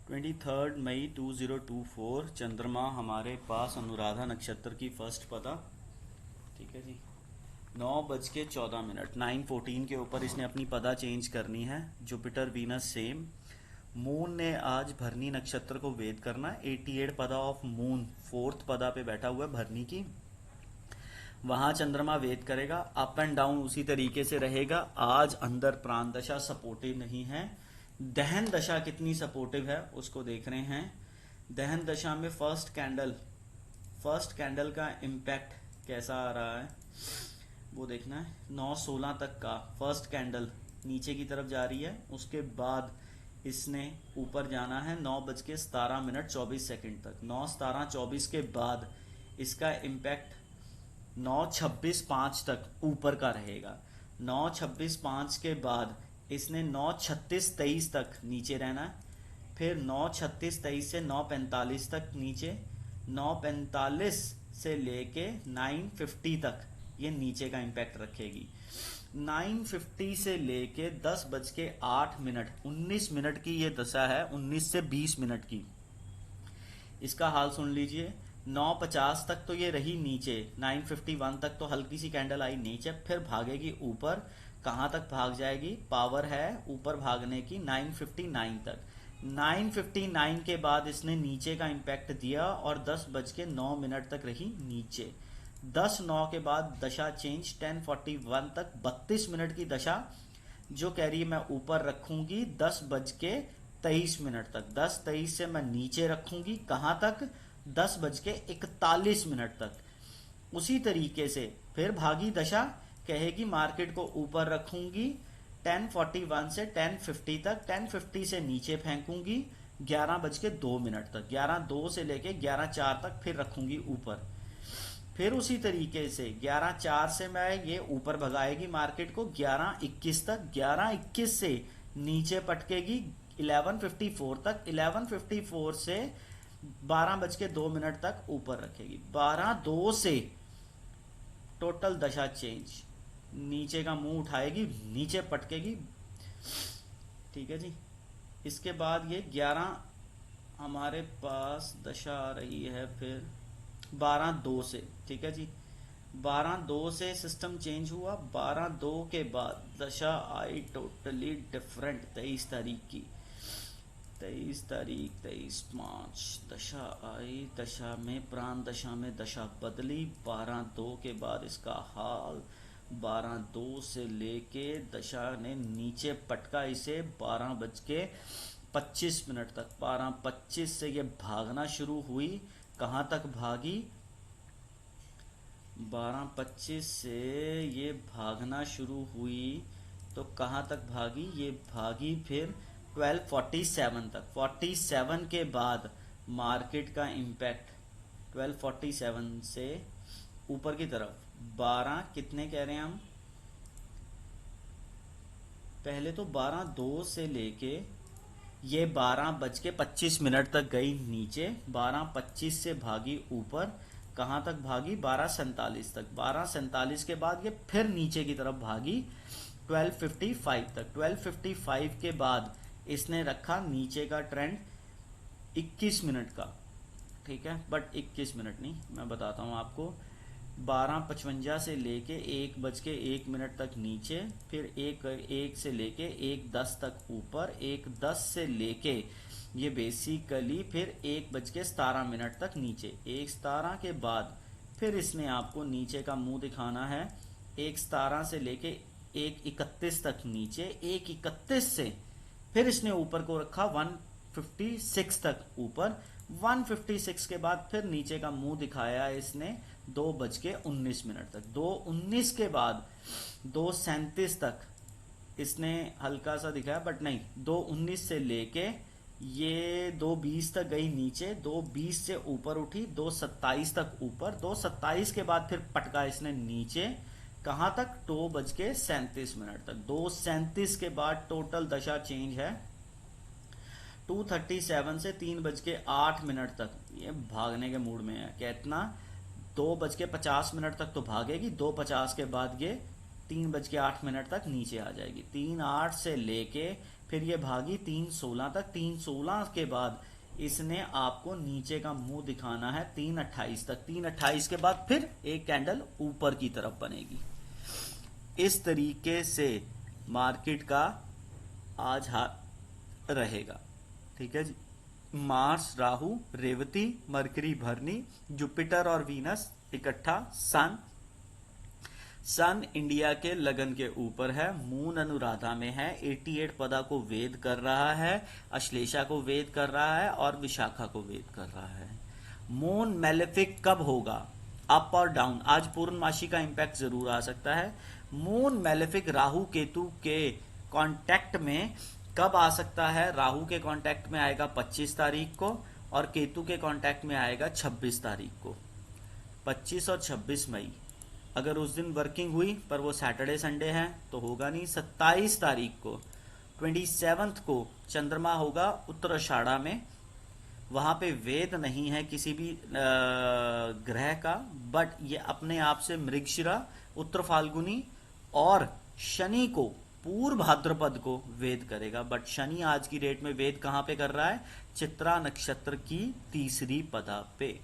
23 मई 2024 चंद्रमा हमारे पास अनुराधा नक्षत्र की फर्स्ट पदा। ठीक है जी। 9:14 9:14 के ऊपर इसने अपनी पदा चेंज करनी है। Jupiter Venus same. मून ने आज भरनी नक्षत्र को वेद करना। 88 पदा ऑफ मून फोर्थ पदा पे बैठा हुआ है भरनी की। वहां चंद्रमा वेद करेगा। अप एंड डाउन उसी तरीके से रहेगा। आज अंदर प्राण दशा सपोर्टिव नहीं है। दहन दशा कितनी सपोर्टिव है उसको देख रहे हैं। दहन दशा में फर्स्ट कैंडल का इम्पैक्ट कैसा आ रहा है वो देखना है। 9:16 तक का फर्स्ट कैंडल नीचे की तरफ जा रही है। उसके बाद इसने ऊपर जाना है 9:17 तक। 9:17 के बाद इसका इम्पैक्ट 9:26 तक ऊपर का रहेगा। 9:26 के बाद इसने 9:36 तक नीचे रहना है। फिर 9:36 से 9:45 तक नीचे। 9:45 से लेके 9:50 तक ये नीचे का इम्पैक्ट रखेगी। 9:50 से लेके 10:08 19 मिनट की ये दशा है। 19 से 20 मिनट की। इसका हाल सुन लीजिए। 9:50 तक तो ये रही नीचे। 9:51 तक तो हल्की सी कैंडल आई नीचे, फिर भागेगी ऊपर। कहां तक भाग जाएगी? पावर है ऊपर भागने की 9:59 तक। 9:59 के बाद इसने नीचे का इम्पैक्ट दिया और 10:09 तक रही नीचे। 10:09 के बाद दशा चेंज 10:41 तक 32 मिनट की दशा जो कह रही है मैं ऊपर रखूंगी 10:23 तक। 10:23 से मैं नीचे रखूंगी कहां तक? 10:41 तक। उसी तरीके से फिर भागी दशा कहेगी मार्केट को ऊपर रखूंगी 10:41 से 10:50 तक। 10:50 से नीचे फेंकूंगी 11:02 तक। 11:02 से लेके 11:04 तक फिर रखूंगी ऊपर। फिर उसी तरीके से 11:04 से मैं ये ऊपर भगाएगी मार्केट को 11:21 तक। 11:21 से नीचे पटकेगी 11:54 तक। 11:54 से 12:02 तक ऊपर रखेगी। 12:02 से टोटल दशा चेंज। नीचे का मुंह उठाएगी, नीचे पटकेगी। ठीक है जी। इसके बाद ये 11 हमारे पास दशा आ रही है फिर 12:02 से। ठीक है जी। 12:02 से सिस्टम चेंज हुआ। 12:02 के बाद दशा आई टोटली डिफरेंट। 23 तारीख की 23 मार्च दशा आई। दशा में प्राण दशा में दशा बदली। 12:02 के बाद इसका हाल 12:02 से लेके दशा ने नीचे पटका इसे 12:25 तक। 12:25 से ये भागना शुरू हुई। कहां तक भागी? 12:25 से ये भागना शुरू हुई तो कहां तक भागी? ये भागी फिर 12:47 तक। 47 के बाद मार्केट का इम्पैक्ट 12:47 से ऊपर की तरफ 12 कितने कह रहे हैं हम? पहले तो 12:02 से लेके ये 12:25 तक गई नीचे। 12:25 से भागी ऊपर। कहां तक भागी? 12:47 तक। 12:47 के बाद ये फिर नीचे की तरफ भागी 12:55 तक। 12:55 के बाद इसने रखा नीचे का ट्रेंड 21 मिनट का। ठीक है, बट 21 मिनट नहीं, मैं बताता हूं आपको। 12:55 से लेके 1:01 तक नीचे। फिर 1 से लेके 1:10 तक ऊपर। 1:10 से लेके ये बेसिकली फिर 1:17 तक नीचे। 1:17 के बाद फिर इसने आपको नीचे का मुंह दिखाना है। 1:17 से लेके 1:31 तक नीचे। 1:31 से फिर इसने ऊपर को रखा 1:56 तक ऊपर। 1:56 के बाद फिर नीचे का मुंह दिखाया इसने 2:19 तक। 2:19 के बाद 2:37 तक इसने हल्का सा दिखाया, बट नहीं। 2:19 से लेके ये 2:20 तक गई नीचे। 2:20 से ऊपर उठी 2:27 तक ऊपर। 2:27 के बाद फिर पटका इसने नीचे। कहां तक? 2:37 तक। 2:37 के बाद टोटल दशा चेंज है 2:37 से 3:08 तक। ये भागने के मूड में है। कितना? 2:50 तक तो भागेगी। 2:50 के बाद ये 3:08 तक नीचे आ जाएगी। 3:08 से लेके फिर ये भागी 3:16 तक। 3:16 के बाद इसने आपको नीचे का मुंह दिखाना है 3:28 तक। 3:28 के बाद फिर एक कैंडल ऊपर की तरफ बनेगी। इस तरीके से मार्केट का आज हाल रहेगा। ठीक है जी। मार्स, राहु, रेवती, मरकरी, भरनी, जुपिटर और वीनस इकट्ठा, सन इंडिया के लगन के ऊपर है, मून अनुराधा में है, 88 पदा को वेद कर रहा है, अश्लेषा को वेद कर रहा है और विशाखा को वेद कर रहा है। मून मेलेफिक कब होगा, अप और डाउन? आज पूर्णमासी का इंपैक्ट जरूर आ सकता है। मून मेलेफिक राहु केतु के कांटेक्ट में कब आ सकता है? राहु के कांटेक्ट में आएगा 25 तारीख को और केतु के कांटेक्ट में आएगा 26 तारीख को। 25 और 26 मई। अगर उस दिन वर्किंग हुई पर वो सैटरडे संडे है तो होगा नहीं। 27 तारीख को 27 को चंद्रमा होगा उत्तराषाढ़ा में। वहां पे वेद नहीं है किसी भी ग्रह का, बट ये अपने आप से मृगशिरा, उत्तर फाल्गुनी और शनि को पूर्व भाद्रपद को वेद करेगा। बट शनि आज की डेट में वेद कहां पे कर रहा है? चित्रा नक्षत्र की तीसरी पदा पे।